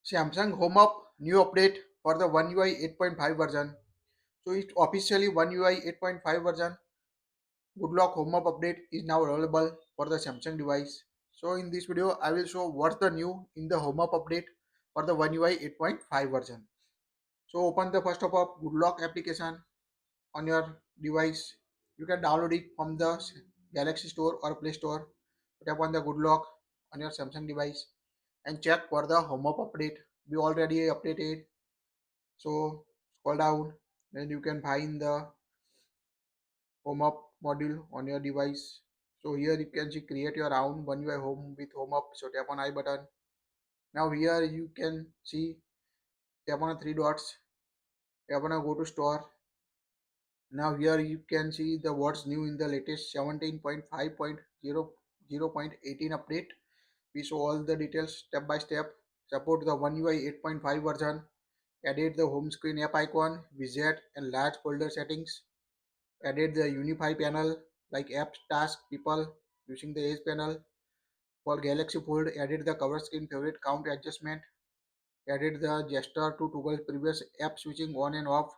Samsung Home Hub new update for the One UI 8.5 version. So it's officially One UI 8.5 version. Good luck Home Hub update is now available for the Samsung device. So in this video, I will show what's the new in the Home Hub update for the One UI 8.5 version. So open the first of all Good Luck application on your device. You can download it from the Galaxy Store or Play Store. Tap on the Good Luck on your Samsung device and check for the Home Hub update. We already updated. So scroll down, then you can find the home up module on your device. So here you can see create your own one UI home with home up. So tap on I button. Now here you can see tap on the three dots. Tap on a go to store. Now here you can see the what's new in the latest 17.5.0.18 update. We show all the details step by step. Support the One UI 8.5 version. Edit the home screen app icon, widget and large folder settings. Added the unify panel like apps, task, people using the edge panel. For Galaxy Fold, added the cover screen favorite count adjustment. Added the gesture to toggle previous app switching on and off.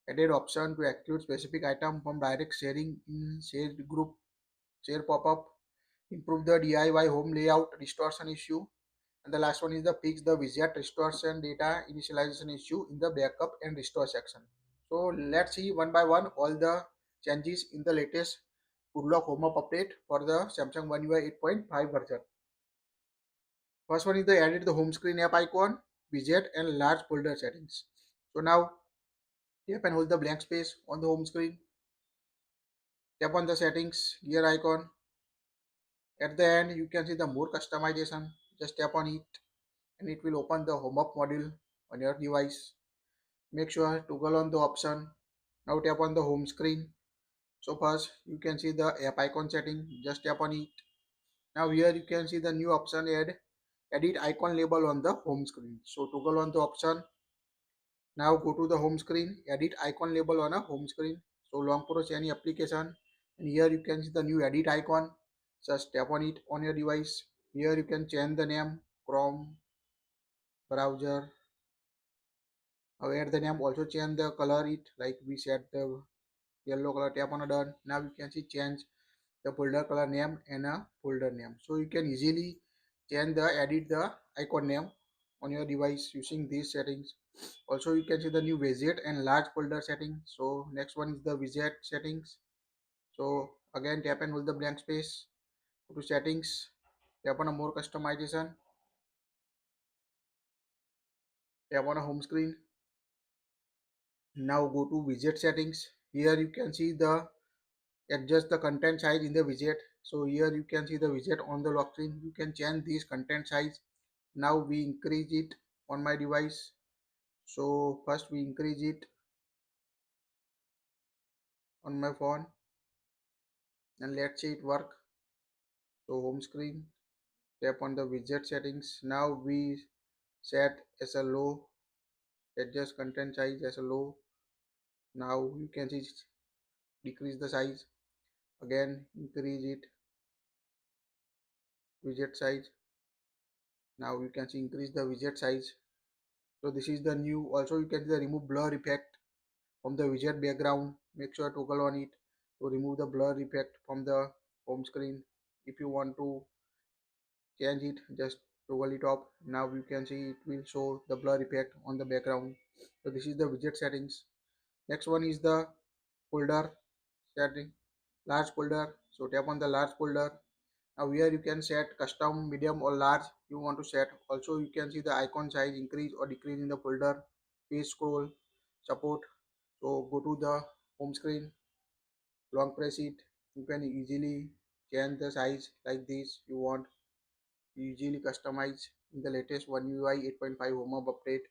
Added option to activate specific item from direct sharing in shared group share pop-up. Improve the DIY home layout distortion issue. And the last one is the fix the widget distortion data initialization issue in the backup and restore section. So let's see one by one all the changes in the latest Goodlock Home Up update for the Samsung One UI 8.5 version. First one is the added the home screen app icon, widget and large folder settings. So now tap and hold the blank space on the home screen. Tap on the settings gear icon. At the end you can see the more customization. Just tap on it and it will open the home up module on your device. Make sure toggle on the option. Now tap on the home screen. So first you can see the app icon setting. Just tap on it. Now here you can see the new option add edit icon label on the home screen. So toggle on the option. Now go to the home screen, edit icon label on a home screen. So long press any application and here you can see the new edit icon. Just tap on it on your device. Here you can change the name Chrome browser. Now add the name, also change the color it like we set the yellow color. Tap on a done. Now you can see change the folder color name and a folder name. So you can easily change the edit the icon name on your device using these settings. Also you can see the new widget and large folder setting. So next one is the widget settings. So again tap and hold the blank space. Go to settings. Tap on a more customization. Tap on a home screen. Now go to widget settings. Here you can see the adjust the content size in the widget. So here you can see the widget on the lock screen. You can change this content size. Now we increase it on my device. So first we increase it on my phone and let's see it work. So home screen, tap on the widget settings. Now we set as a low, adjust content size as a low. Now you can see decrease the size, again increase it widget size. Now you can see increase the widget size. So this is the new. Also you can see the remove blur effect from the widget background. Make sure toggle on it to remove the blur effect from the home screen. If you want to change it, just toggle it off. Now you can see it will show the blur effect on the background. So this is the widget settings. Next one is the folder setting, large folder. So tap on the large folder. Now here you can set custom, medium or large you want to set. Also you can see the icon size increase or decrease in the folder, page scroll, support. So go to the home screen, long press it. You can easily change the size like this you want. Easily customize in the latest One UI 8.5 home hub update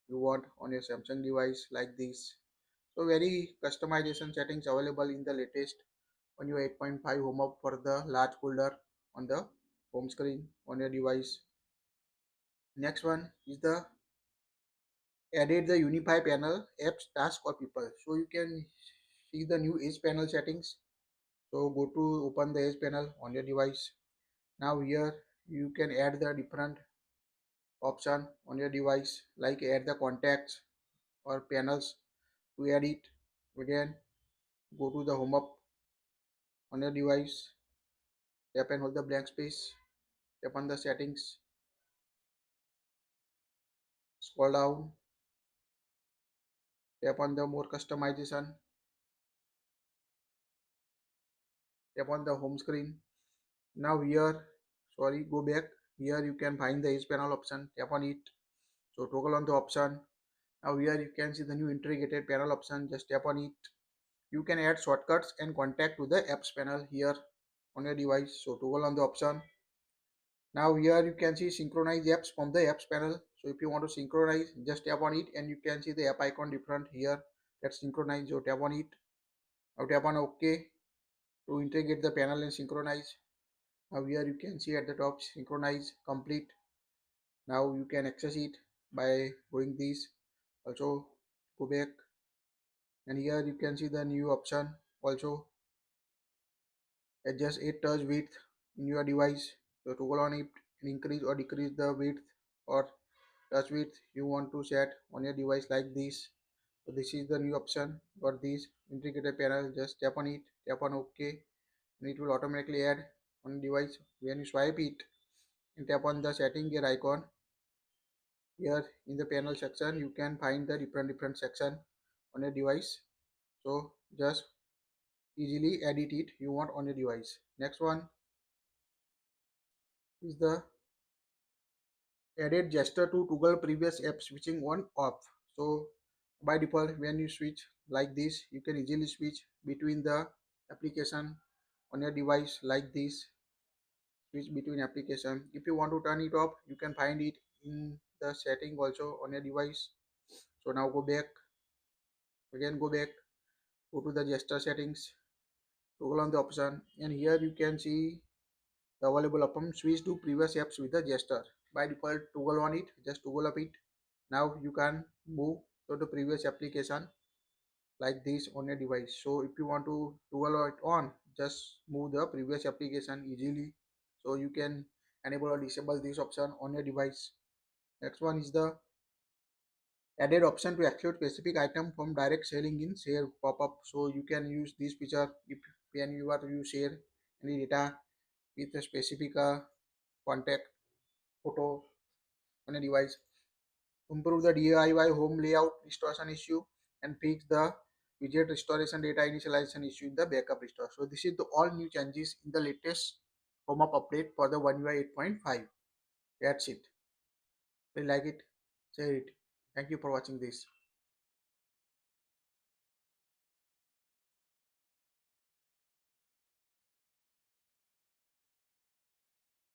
you want on your Samsung device like this. So very customization settings available in the latest One UI 8.5 home hub for the large folder on the home screen on your device. Next one is the added the unify panel apps, task or people. So you can see the new edge panel settings. So go to open the edge panel on your device. Now here you can add the different option on your device, like add the contacts or panels. To add it, again go to the home up on your device, tap and hold the blank space, tap on the settings, scroll down, tap on the more customization, tap on the home screen. Now here, sorry, go back. Here you can find the edge panel option, tap on it. So toggle on the option. Now here you can see the new integrated panel option, just tap on it. You can add shortcuts and contact to the apps panel here on your device. So toggle on the option. Now here you can see synchronize apps from the apps panel. So if you want to synchronize, just tap on it and you can see the app icon different here. Let's synchronize. So tap on it. Now tap on OK to integrate the panel and synchronize. Now here you can see at the top synchronize complete. Now you can access it by going this. Also go back and here you can see the new option. Also adjust it touch width in your device. So toggle on it and increase or decrease the width or touch width you want to set on your device like this. So this is the new option for this integrated panel. Just tap on it, tap on OK, and it will automatically add on the device. When you swipe it and tap on the setting gear icon, here in the panel section you can find the different section on your device. So just easily edit it you want on your device. Next one is the added gesture to toggle previous app switching on off. So by default when you switch like this you can easily switch between the application on your device like this, switch between application. If you want to turn it off you can find it in the setting also on your device. So now go back, again go back, go to the gesture settings, toggle on the option and here you can see the available option switch to previous apps with the gesture. By default toggle on it, just toggle up it. Now you can move to the previous application like this on your device. So if you want to toggle it on, just move the previous application easily. So you can enable or disable this option on your device. Next one is the added option to exclude specific item from direct selling in share pop-up. So you can use this feature if when you share any data with a specific contact photo on a device, improve the DIY home layout restoration issue, and fix the widget restoration data initialization issue in the backup restore. So this is the all new changes in the latest home up update for the One UI 8.5. That's it. If you like it, share it. Thank you for watching this.